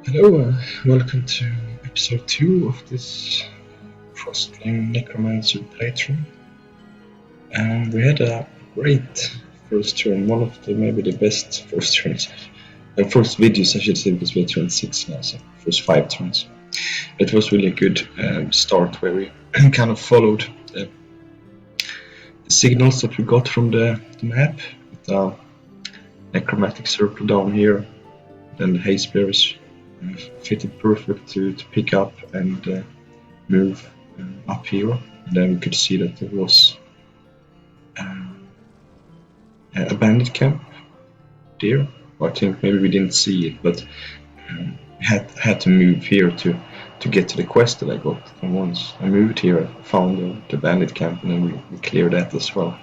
Hello, welcome to episode 2 of this Frostling Necromancer playthrough. And we had a great first turn, one of maybe the best first turns, first videos I should say, because we're turn 6 now, so first 5 turns. It was really a good start where we kind of followed the signals that we got from the map, with the necromantic circle down here, then the haze bears fitted perfect to pick up and move up here. And then we could see that there was a bandit camp there. I think maybe we didn't see it, but had to move here to get to the quest that I got. And once I moved here, I found the bandit camp, and then we cleared that as well.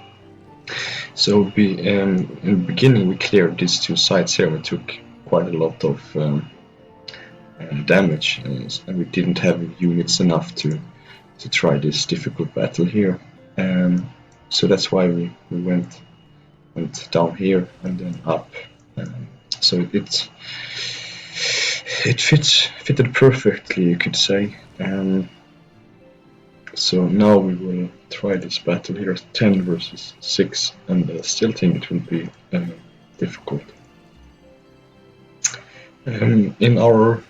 So in the beginning we cleared these two sides here. We took quite a lot of damage, and we didn't have units enough to try this difficult battle here. So that's why we went down here and then up. So it fitted perfectly, you could say. So now we will try this battle here, 10 versus 6, and I still think it will be difficult. In our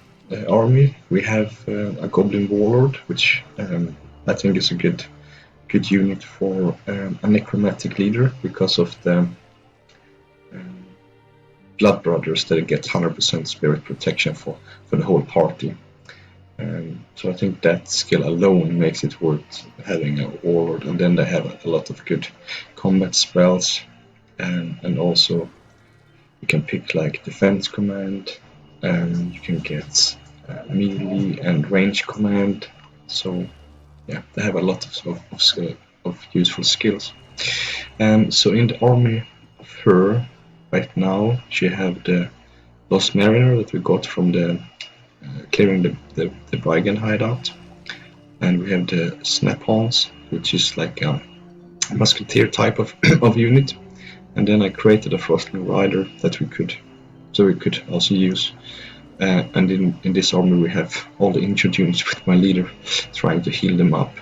army we have a goblin warlord, which I think is a good unit for a necromantic leader, because of the blood brothers that get 100% spirit protection for the whole party. So I think that skill alone makes it worth having a warlord, and then they have a lot of good combat spells, and also you can pick like defense command, and you can get melee and range command. So yeah, they have a lot of useful skills. So in the army of her right now, she have the Lost Mariner that we got from the clearing the Brigand hideout, and we have the Snap-ons, which is like a musketeer type of unit. And then I created a Frostling rider that we could also use. And in this army we have all the injured units with my leader, trying to heal them up.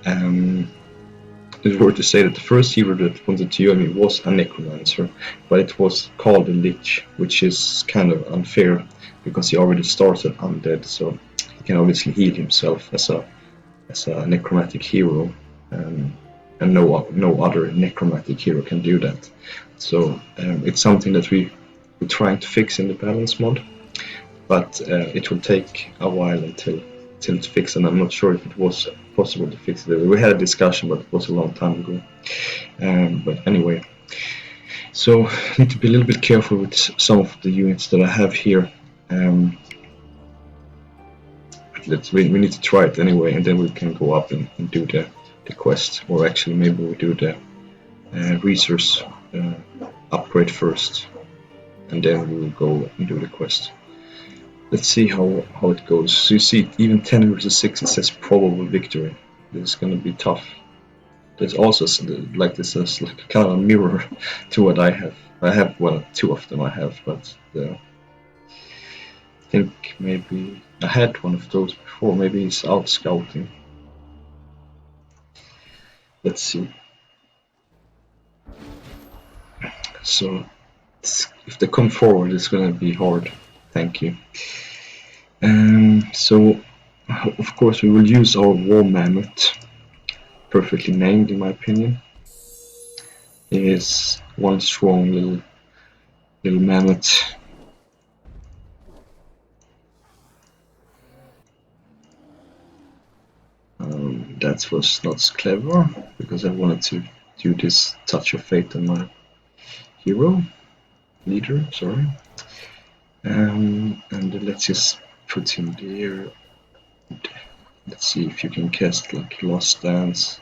It's worth to say that the first hero that wanted to join me was a Necromancer, but it was called a Lich, which is kind of unfair because he already started undead, so he can obviously heal himself as a necromantic hero, and no other necromantic hero can do that. So it's something that we're trying to fix in the balance mod, but it will take a while until it's fixed, and I'm not sure if it was possible to fix it. We had a discussion, but it was a long time ago. But anyway, so I need to be a little bit careful with some of the units that I have here. We need to try it anyway, and then we can go up and do the quest, or actually maybe we do the resource upgrade first, and then we will go and do the quest. Let's see how it goes. So you see, even 10 versus 6, it says probable victory. This is going to be tough. There's also like this is like kind of a mirror to what I have. I have, well, 2 of them I have, but I think maybe I had one of those before. Maybe he's out scouting. Let's see. So if they come forward, it's going to be hard. Thank you. So of course we will use our war mammoth, perfectly named in my opinion. He is one strong little mammoth. That was not clever, because I wanted to do this touch of fate on my leader, sorry. And let's just put him there. Let's see if you can cast like Lost Dance.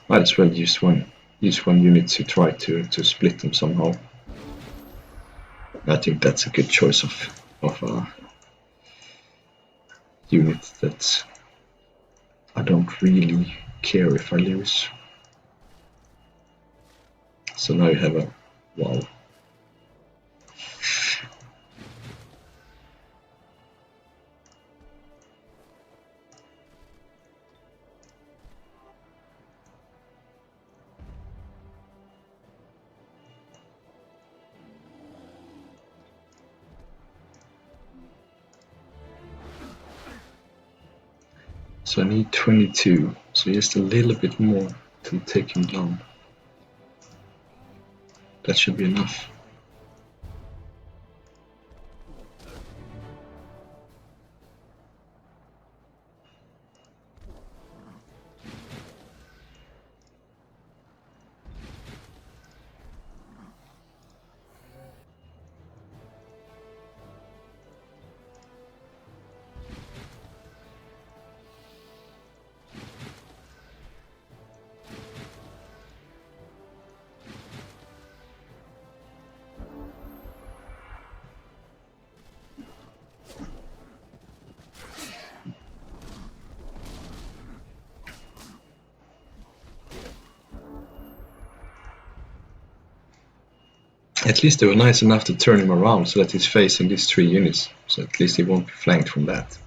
Might as well use one unit to try to split them somehow. I think that's a good choice of a unit that I don't really care if I lose. So now you have a wow. So I need 22, so just a little bit more to take him down. That should be enough. At least they were nice enough to turn him around so that he's facing these 3 units, so at least he won't be flanked from that.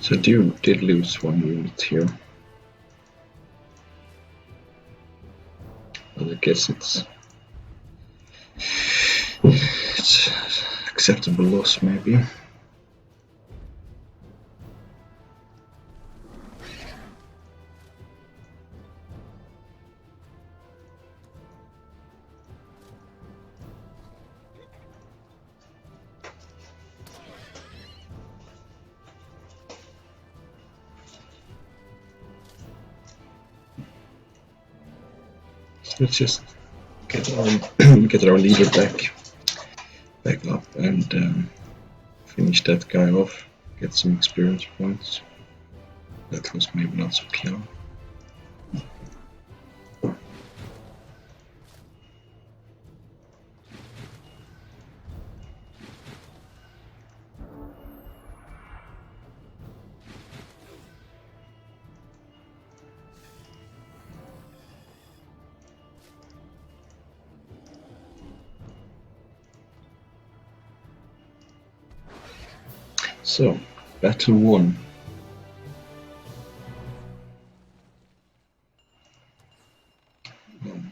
So Duke did lose 1 unit here. But I guess it's acceptable loss maybe. Let's just get our get our leader back up and finish that guy off. Get some experience points. That was maybe not so clear. So, battle 1.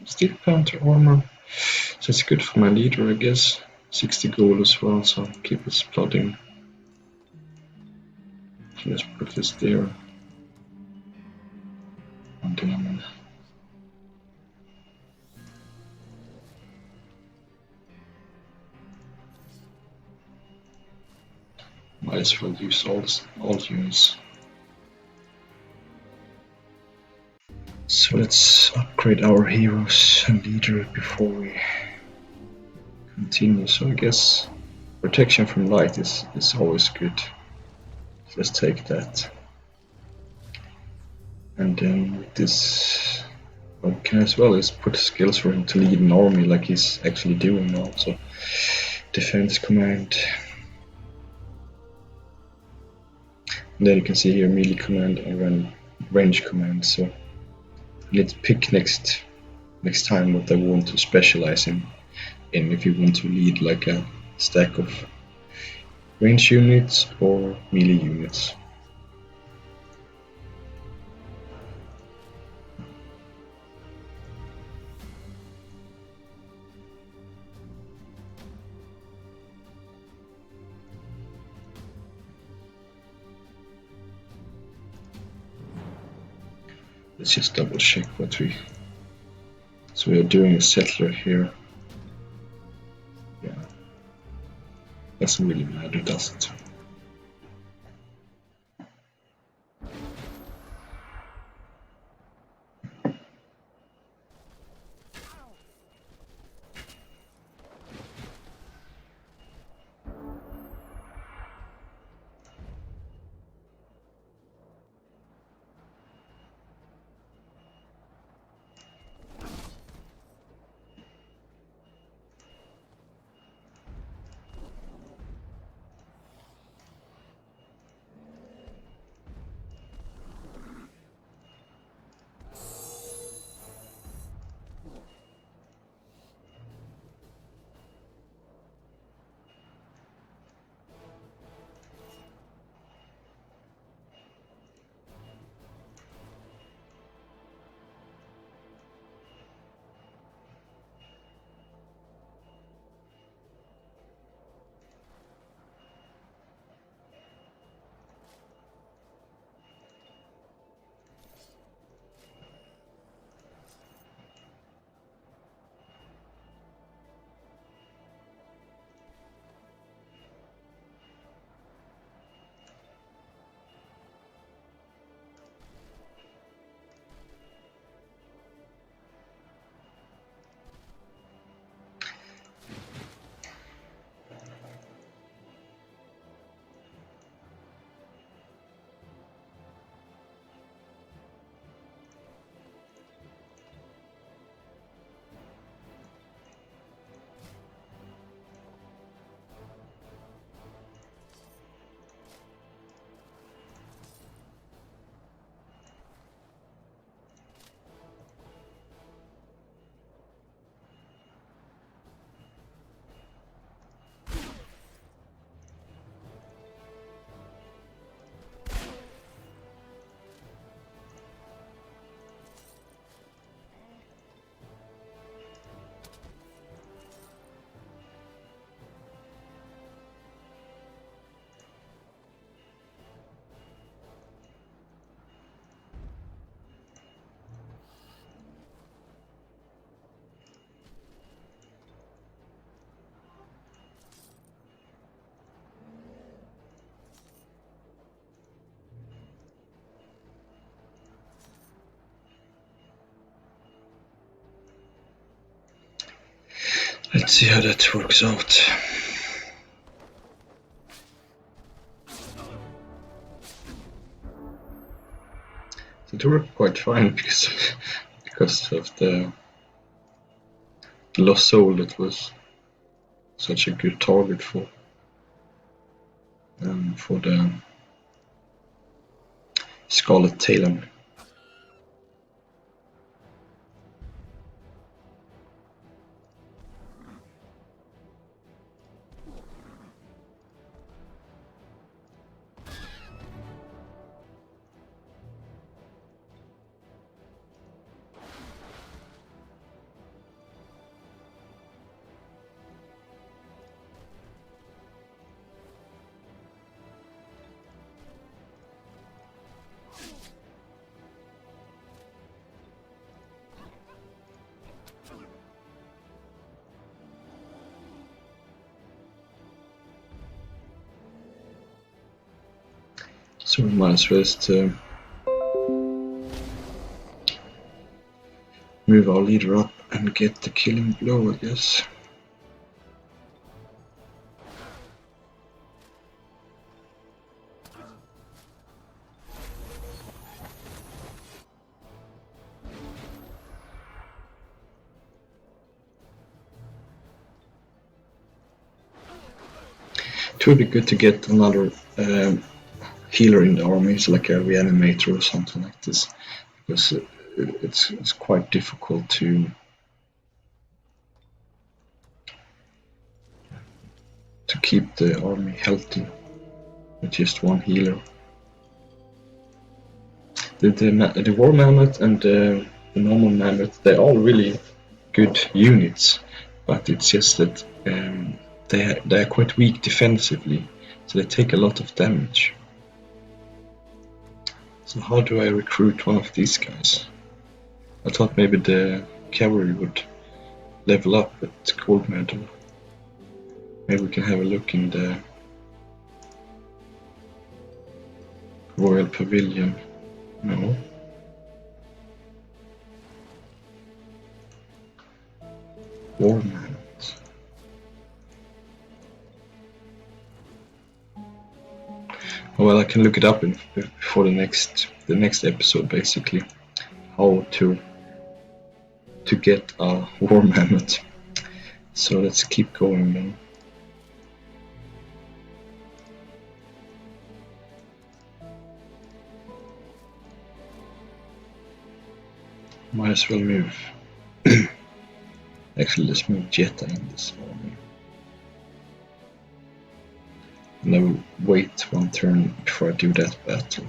Steel Panther armor. So it's good for my leader, I guess. 60 gold as well, so I'll keep it plodding. So let's put this there. And then might as well use all units. So let's upgrade our heroes and leader before we continue. So I guess protection from light is always good. So let's take that. And then with this, what we can as well is put skills for him to lead an army like he's actually doing now. So defense command. And then you can see here melee command and range command. So you need to pick next time what I want to specialize in if you want to lead like a stack of range units or melee units. Let's just double check what we. So we are doing a settler here. Yeah. Doesn't really matter, does it? Let's see how that works out. It worked quite fine because of the lost soul that was such a good target for the Scarlet Talon. So we might as well just move our leader up and get the killing blow, I guess. It would be good to get another healer in the army, so like a reanimator or something like this, because it's quite difficult to keep the army healthy with just one healer. The war mammoth and the normal mammoth, they're all really good units, but it's just that they're quite weak defensively, so they take a lot of damage. So how do I recruit one of these guys? I thought maybe the cavalry would level up with gold medal. Maybe we can have a look in the Royal Pavilion. No. War mammoth. Well, I can look it up before the next episode, basically, how to get a war mammoth. So let's keep going then. Might as well move. Actually, let's move Jetta in this army. And I will wait one turn before I do that battle.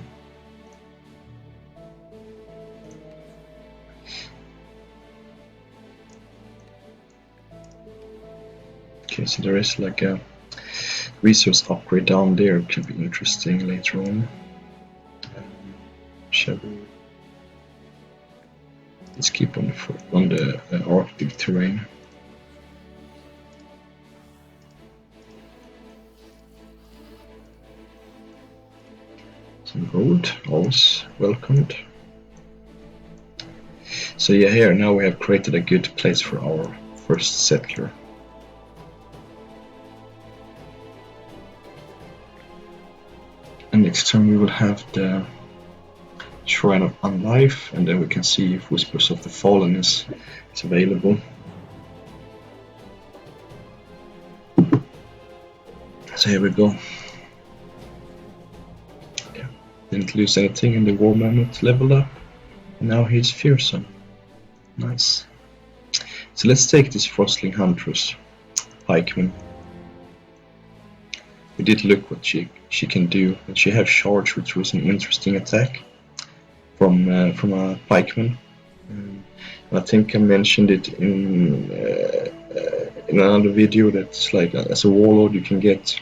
Okay, so there is like a resource upgrade down there. It could be interesting later on. Shall we? Let's keep on the Arctic terrain. Some gold, always welcomed. So yeah, here now we have created a good place for our first settler. And next turn we will have the Shrine of Unlife, and then we can see if Whispers of the Fallen is available. So here we go. Yeah, didn't lose anything, and the War Mammoth leveled up. And now he's fearsome. Nice. So let's take this Frostling Huntress, Pikeman. We did look what she can do, and she has Charge, which was an interesting attack from a pikeman. I think I mentioned it in another video. That's like as a warlord you can get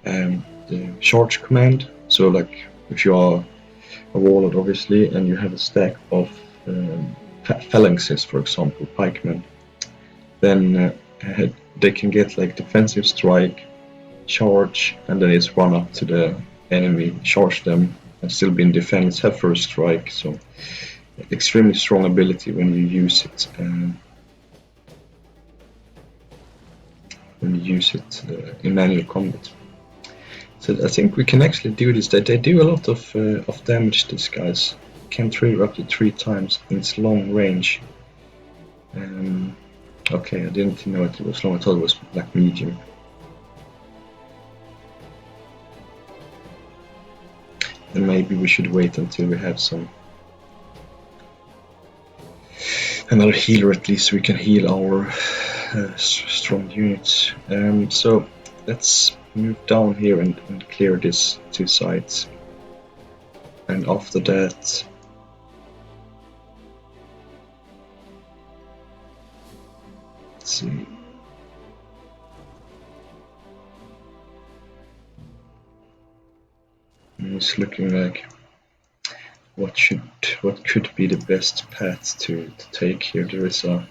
the charge command. So like if you are a warlord, obviously, and you have a stack of phalanxes, for example, pikemen, then they can get like defensive strike, charge, and then it's run up to the enemy, charge them, and still be in defense, have first strike. So extremely strong ability when you use it. when you use it in manual combat. So I think we can actually do this. They do a lot of damage, these guys. Can trigger up to 3 times in its long range. Okay, I didn't know it was long. I thought it was like medium. And maybe we should wait until we have another healer at least, so we can heal our strong units. So let's move down here and clear these 2 sides. And after that, let's see. It's looking like what could be the best path to take here. There is a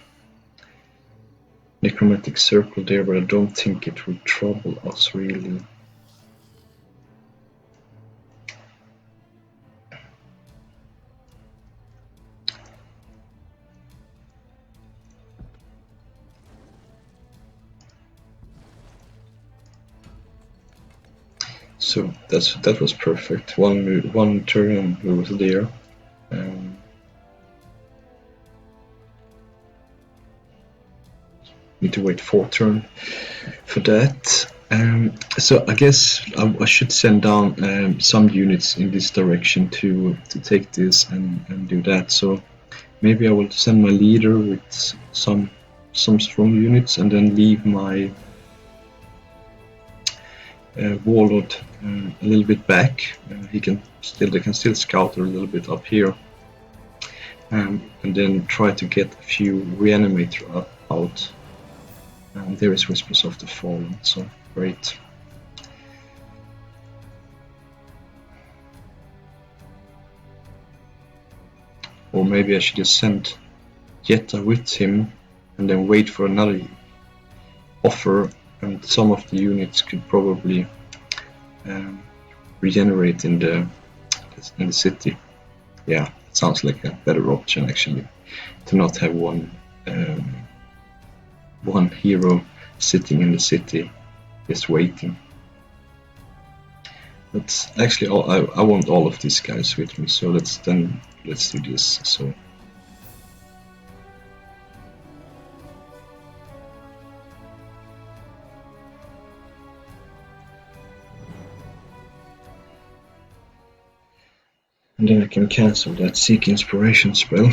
necromantic circle there, but I don't think it will trouble us really. So that was perfect. One turn we was there. Need to wait 4 turns for that. So I guess I should send down some units in this direction to take this and do that. So maybe I will send my leader with some strong units and then leave my warlord a little bit back. They can still scout a little bit up here, and then try to get a few reanimator out. There is Whispers of the Fallen, so great. Or maybe I should just send Jetta with him and then wait for another offer, and some of the units could probably regenerate in the city. Yeah, it sounds like a better option actually, to not have one hero sitting in the city just waiting. But actually I want all of these guys with me, so let's do this. So and then I can cancel that Seek Inspiration spell.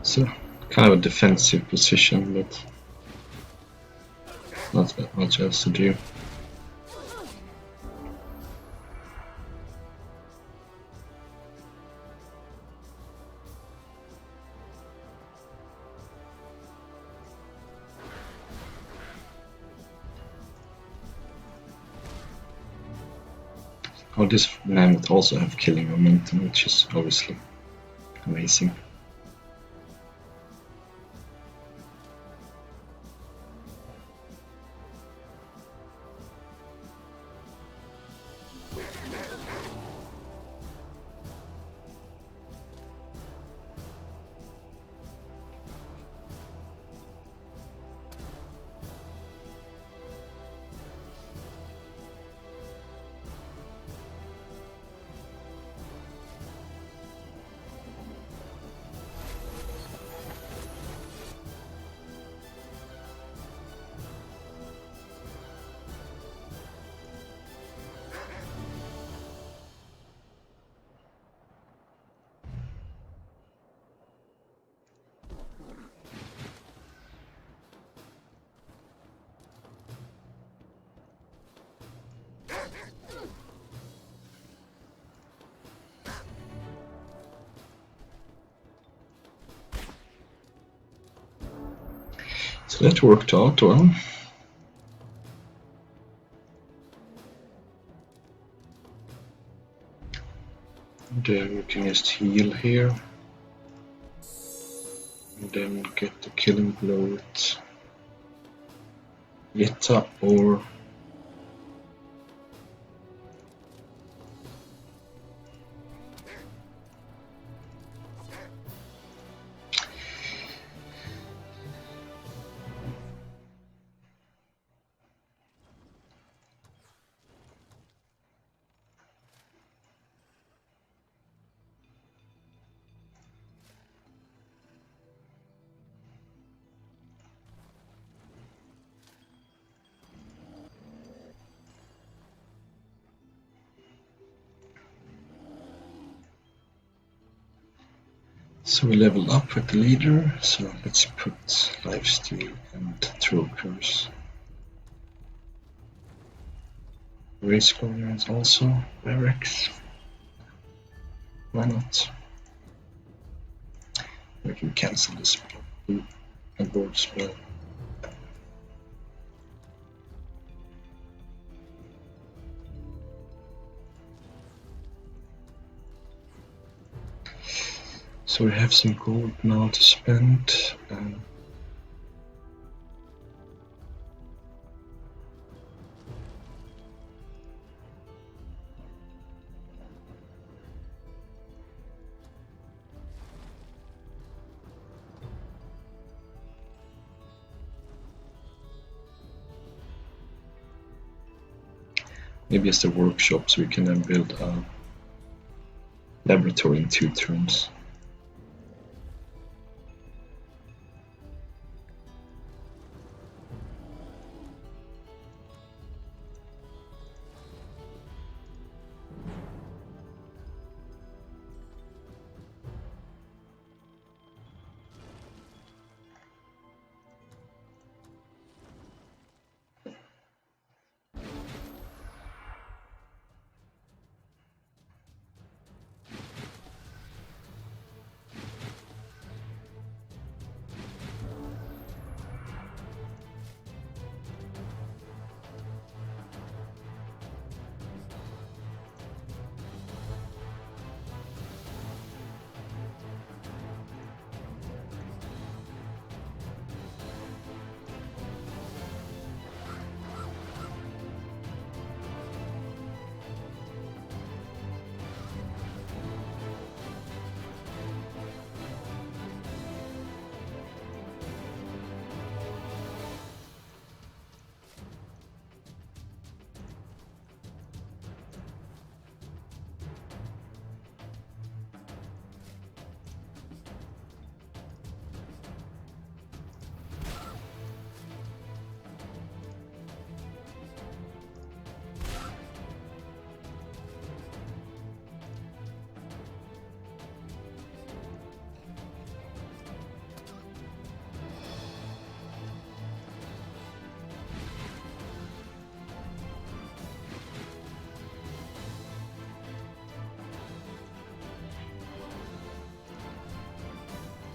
So kind of a defensive position, but not that much else to do. Oh, this mammoth also have killing momentum, which is obviously amazing. So that worked out well. Then we can just heal here. And then get the killing blow with Yetta or so we leveled up with the leader, so let's put lifesteal and throw curse. Race guardians also, barracks. Why not? We can cancel this spell, abort spell. So we have some gold now to spend. Maybe as the workshop, so we can then build a laboratory in 2 turns.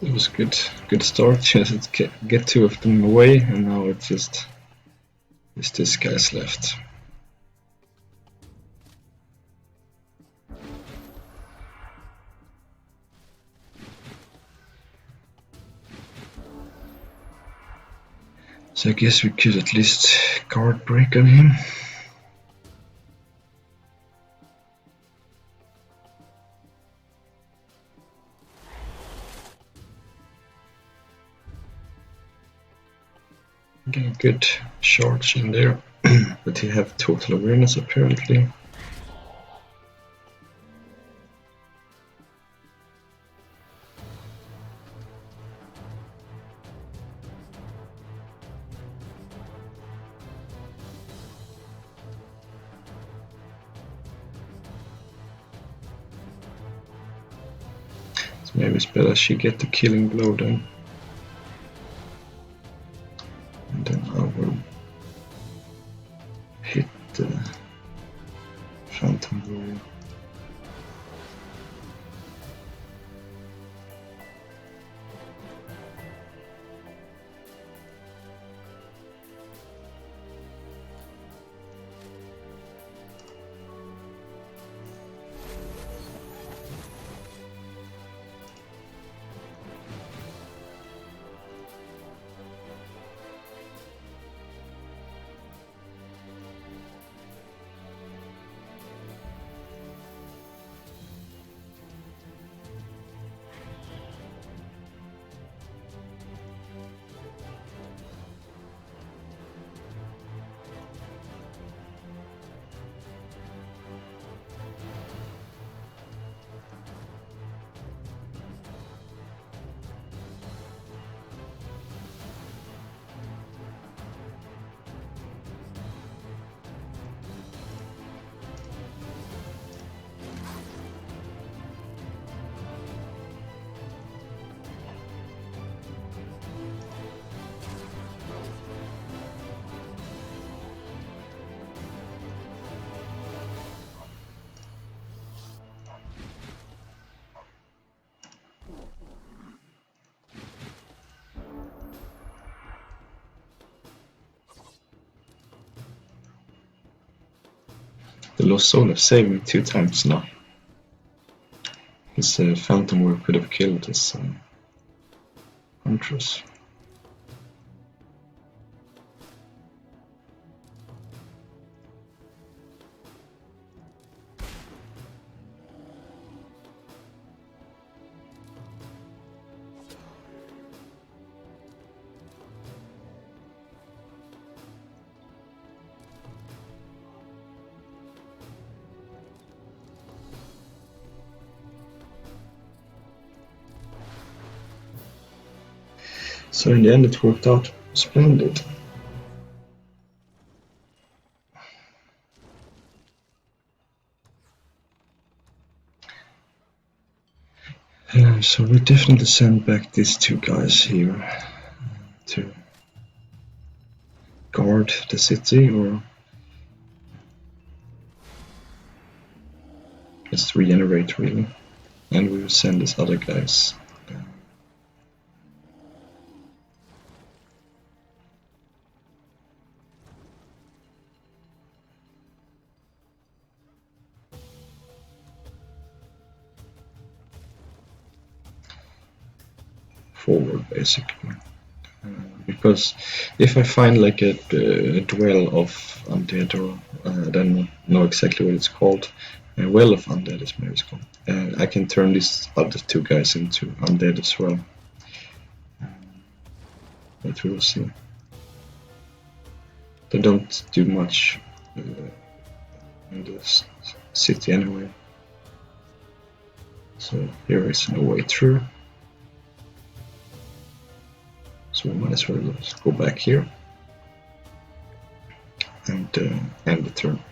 It was good start. Just get 2 of them away, and now it's just this guy's left. So I guess we could at least guard break on him. Getting a good charge in there, but he have total awareness apparently. So maybe it's better she get the killing blow then. And then I will hit the Phantom Warrior. The Lost Soul have saved me 2 times now. His Phantom Warrior could have killed his Huntress. So in the end it worked out splendid. So we definitely send back these 2 guys here to guard the city, or just regenerate really, and we will send these other guys forward basically, because if I find like a dwell of undead, or I don't know exactly what it's called, a well of undead is maybe it's called, I can turn these other 2 guys into undead as well, but we will see. They don't do much in the city anyway, so here is no way through. So we might as well just go back here and end the turn.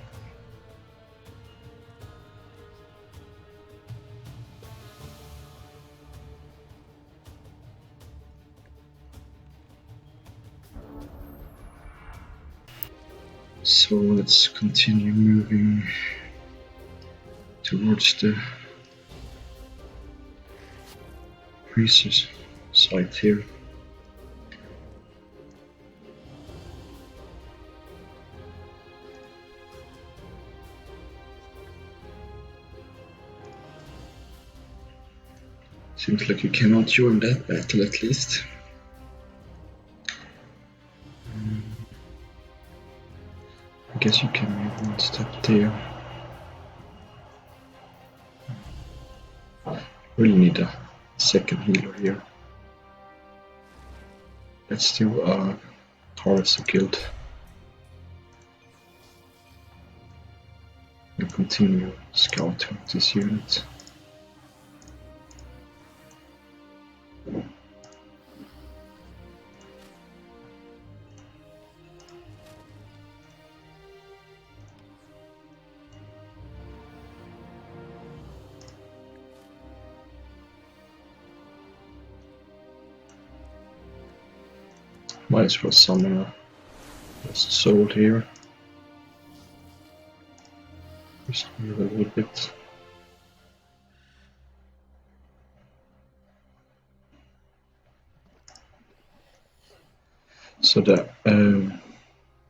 So let's continue moving towards the priest's site here. Seems like you cannot join that battle at least. guess you can move one step there. Really need a second healer here. Let's do a Harvester Guild and continue scouting this unit. Might as well summon a lost soul here. Just move a little bit. So that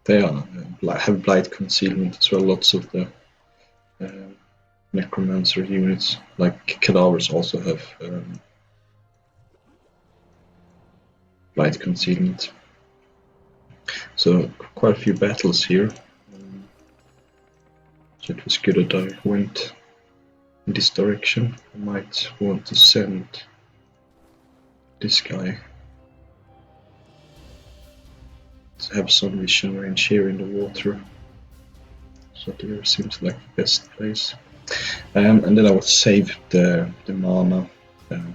they have blight concealment as well. Lots of the Necromancer units, like Cadavers, also have blight concealment. So quite a few battles here. So it was good that I went in this direction. I might want to send this guy to have some vision range here in the water. So there seems like the best place. And then I would save the mana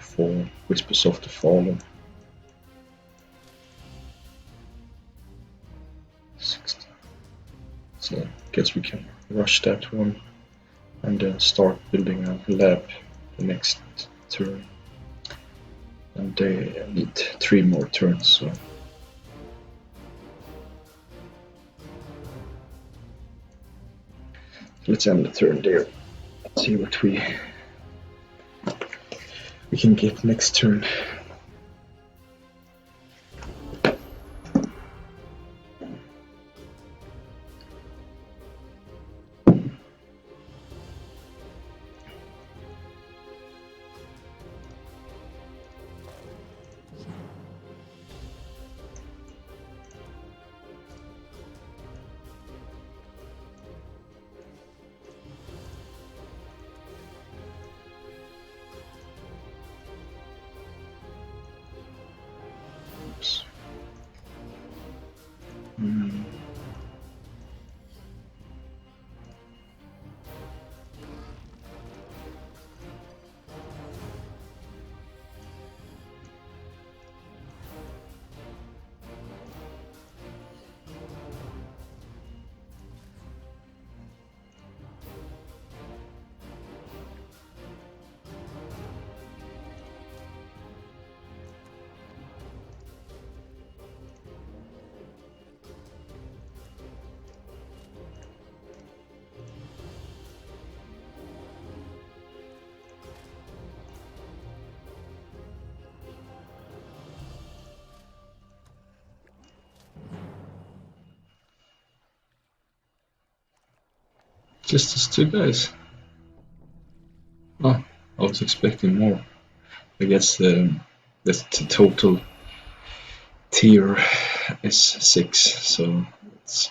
for Whispers of the Fallen. 60. So I guess we can rush that one and then start building a lab the next turn. And they need 3 more turns. So let's end the turn there. See what we can get next turn. Just these 2 guys. Oh, I was expecting more. I guess the total tier is 6, so it's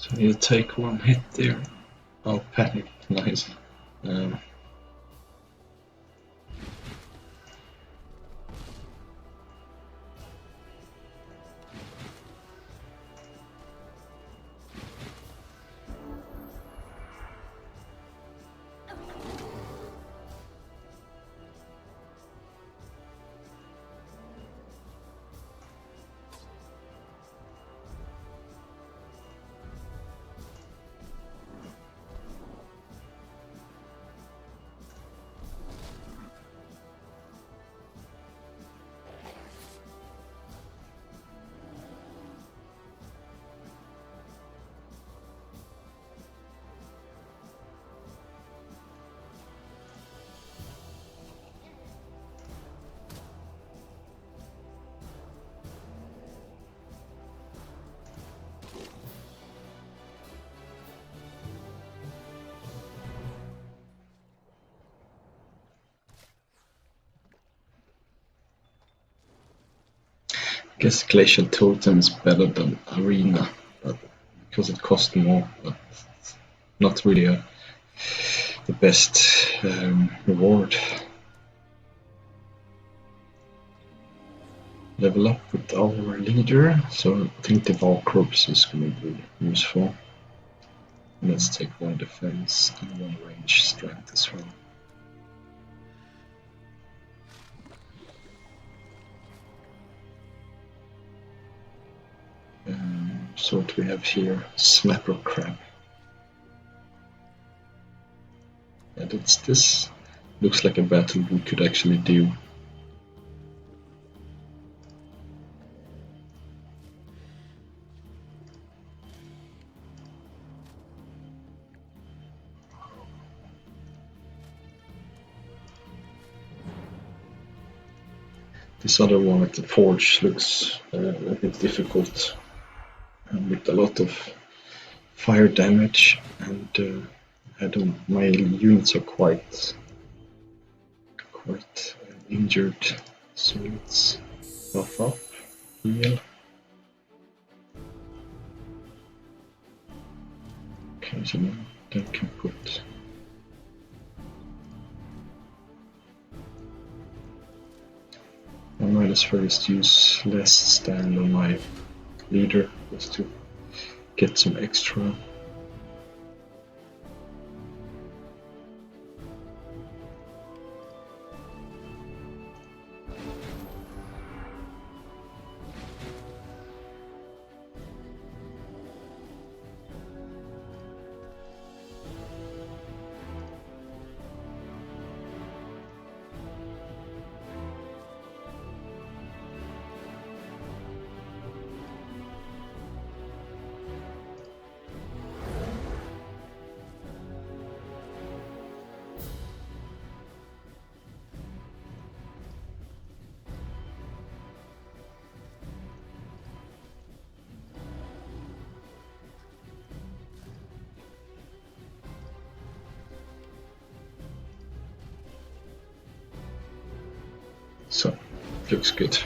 So I need to take one hit there. Oh, panic, nice. I guess Glacial Totem is better than Arena, but because it costs more, but not really the best reward. Level up with our leader, so I think the Valcorpse is going to be useful. Let's take one defense and one range strength as well. So what we have here, Snapper Crab. And it's this. Looks like a battle we could actually do. This other one at the forge looks a bit difficult, with a lot of fire damage, and my units are quite injured, so let's buff up, heal. Okay, so now that can put I might as well just use less stand on my leader just to get some extra. So, looks good.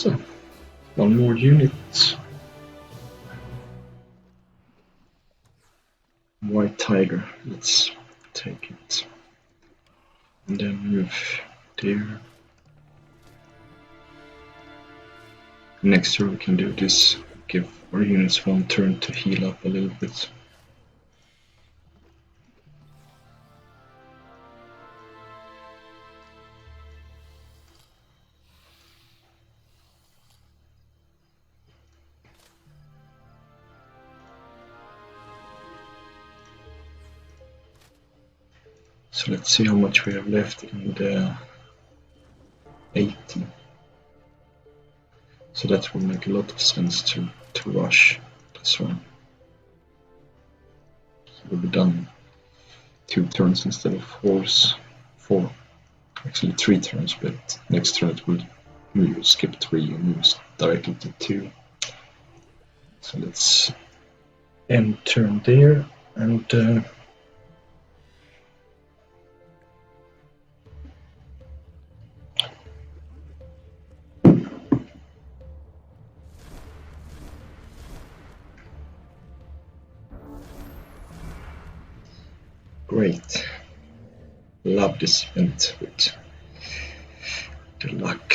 So, one more unit. White tiger, let's take it. And then move there. Next turn we can do this, give our units one turn to heal up a little bit. So let's see how much we have left in the 80. So that will make a lot of sense to rush this one. So we'll be done 2 turns instead of 4. Actually 3 turns, but next turn it will skip 3 and move directly to 2. So let's end turn there and great. Love this event with the luck.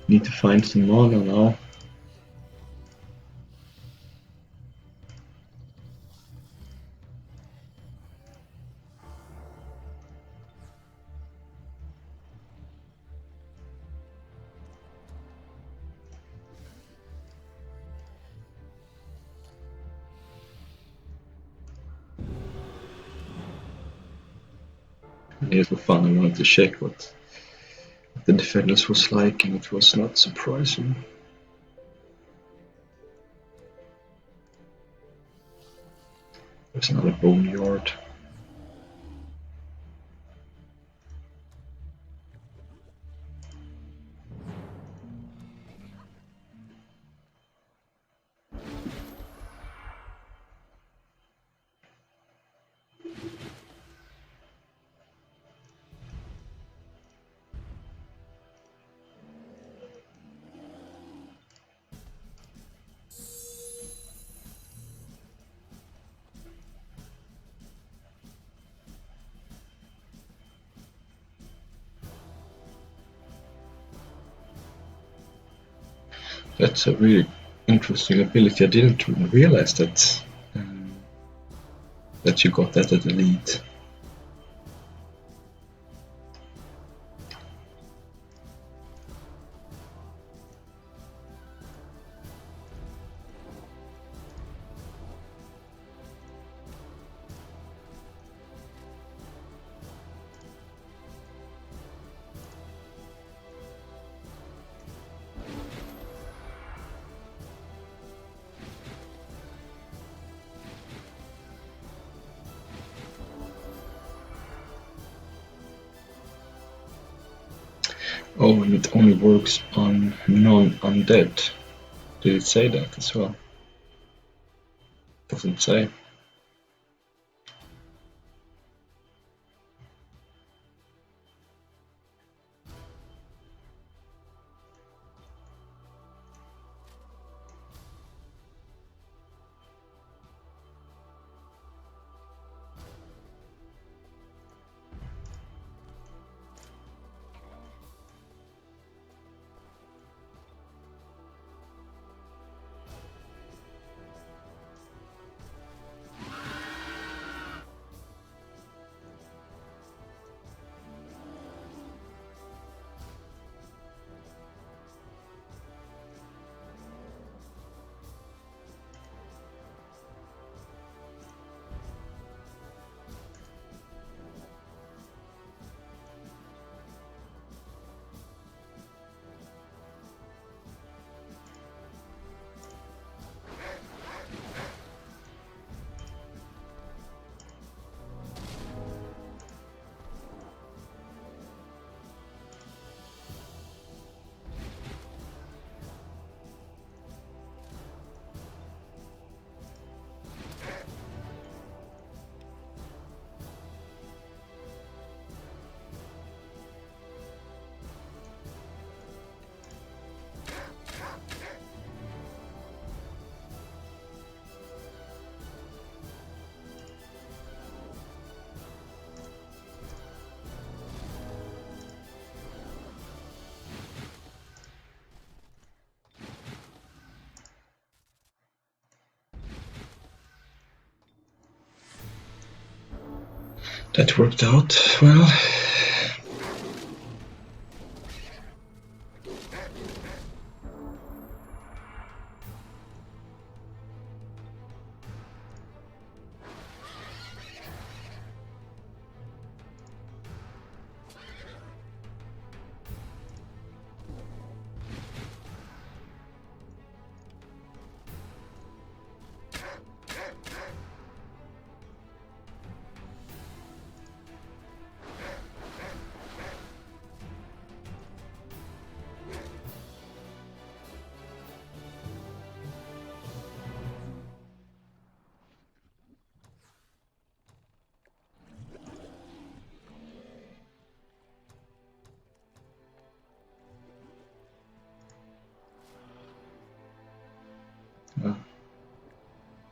Need to find some mana now. Just for fun, I wanted to check what the defenders was like, and it was not surprising. There's another boneyard. That's a really interesting ability. I didn't realize that that you got that at elite. Oh, and it only works on non-undead. Did it say that as well? Doesn't say. That worked out well.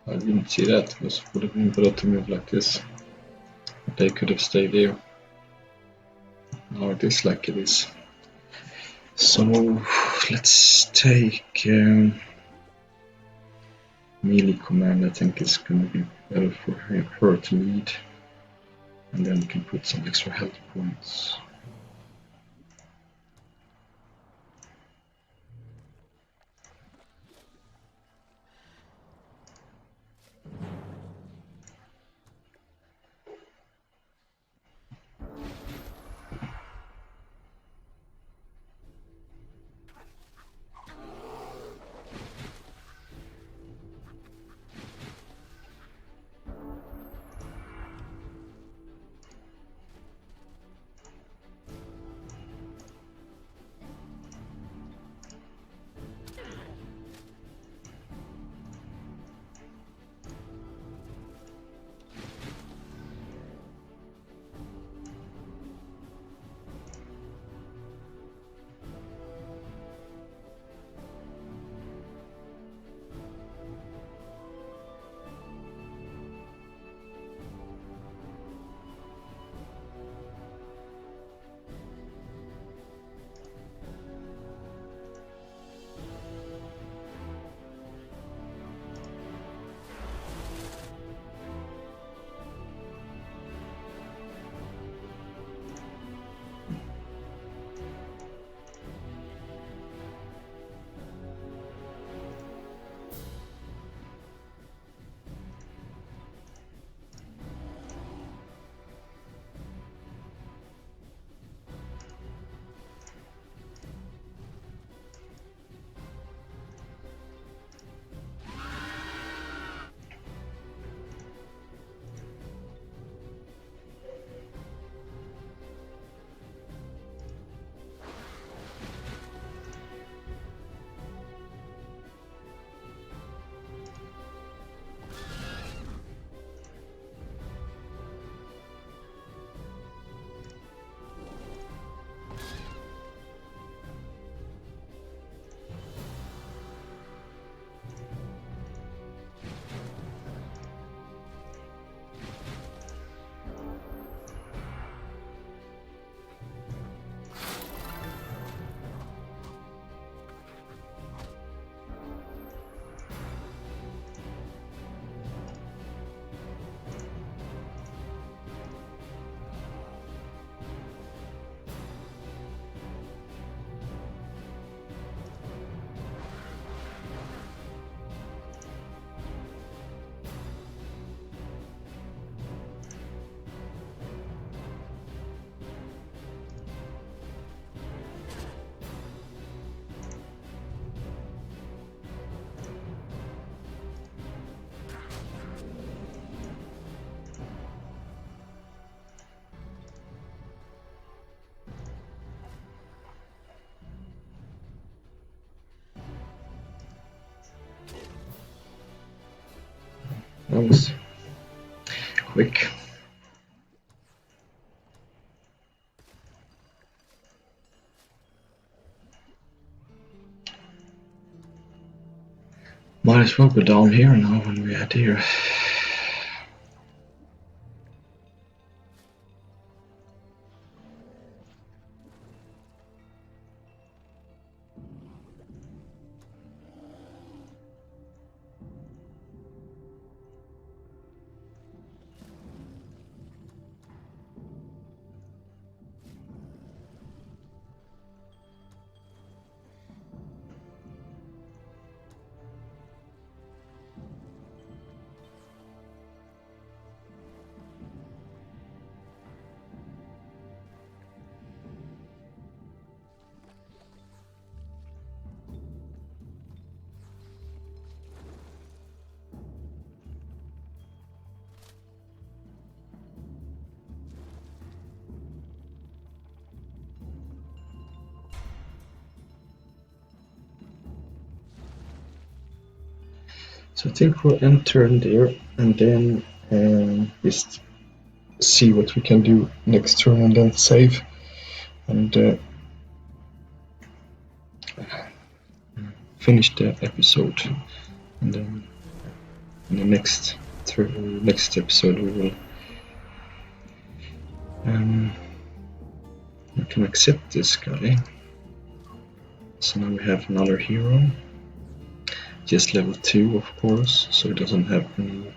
I didn't see that. It would have been better to move like this. They could have stayed there. Now it is like it is. So let's take melee command. I think it's going to be better for her to lead. And then we can put some extra health points. That was quick. Might as well go down here now when we are here. So I think we'll enter in there and then just see what we can do next turn and then save and finish the episode. And then in the next episode we can accept this guy. So now we have another hero, just level 2 of course, so he doesn't have any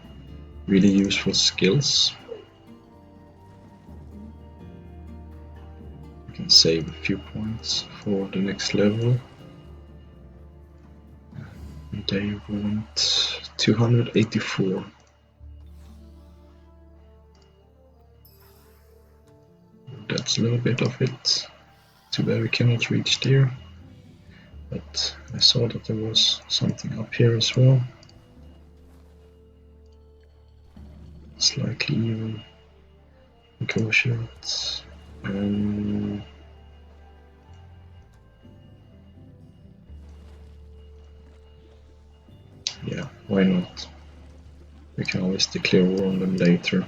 really useful skills. We can save a few points for the next level. They want 284. That's a little bit of it. Too bad we cannot reach there. But I saw that there was something up here as well. Slightly even negotiate. Yeah, why not? We can always declare war on them later.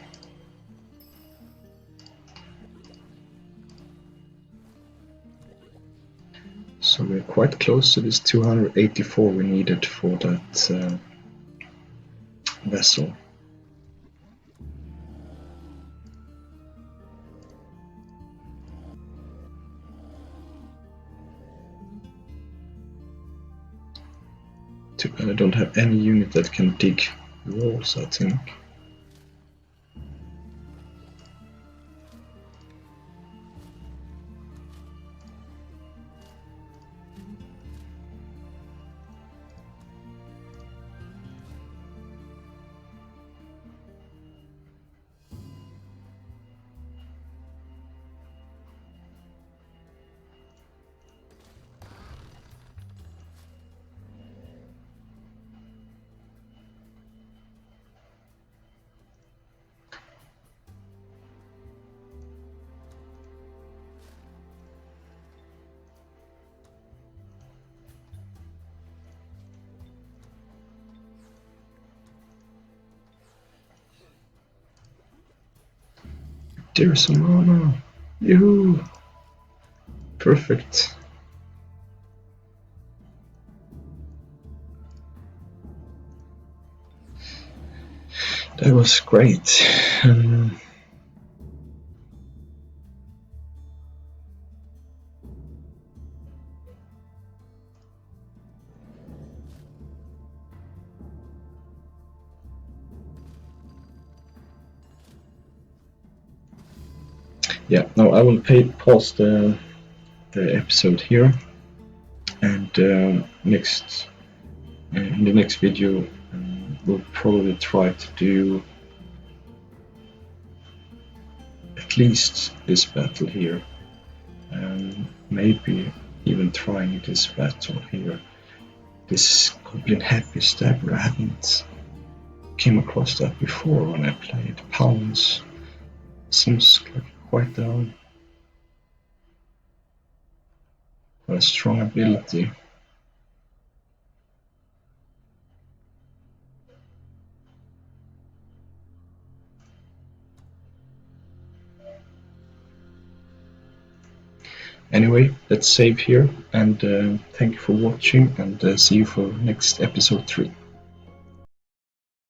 So we're quite close to this 284 we needed for that vessel. Too bad I don't have any unit that can dig walls, I think. There's some mana! Yoo-hoo! Perfect. That was great. Yeah, now I will pause the episode here, and in the next video we'll probably try to do at least this battle here, and maybe even trying this battle here. This Goblin Happy Stabber, I haven't came across that before when I played Pounds. Seems like quite a strong ability. Anyway, let's save here, and thank you for watching, and see you for next episode 3.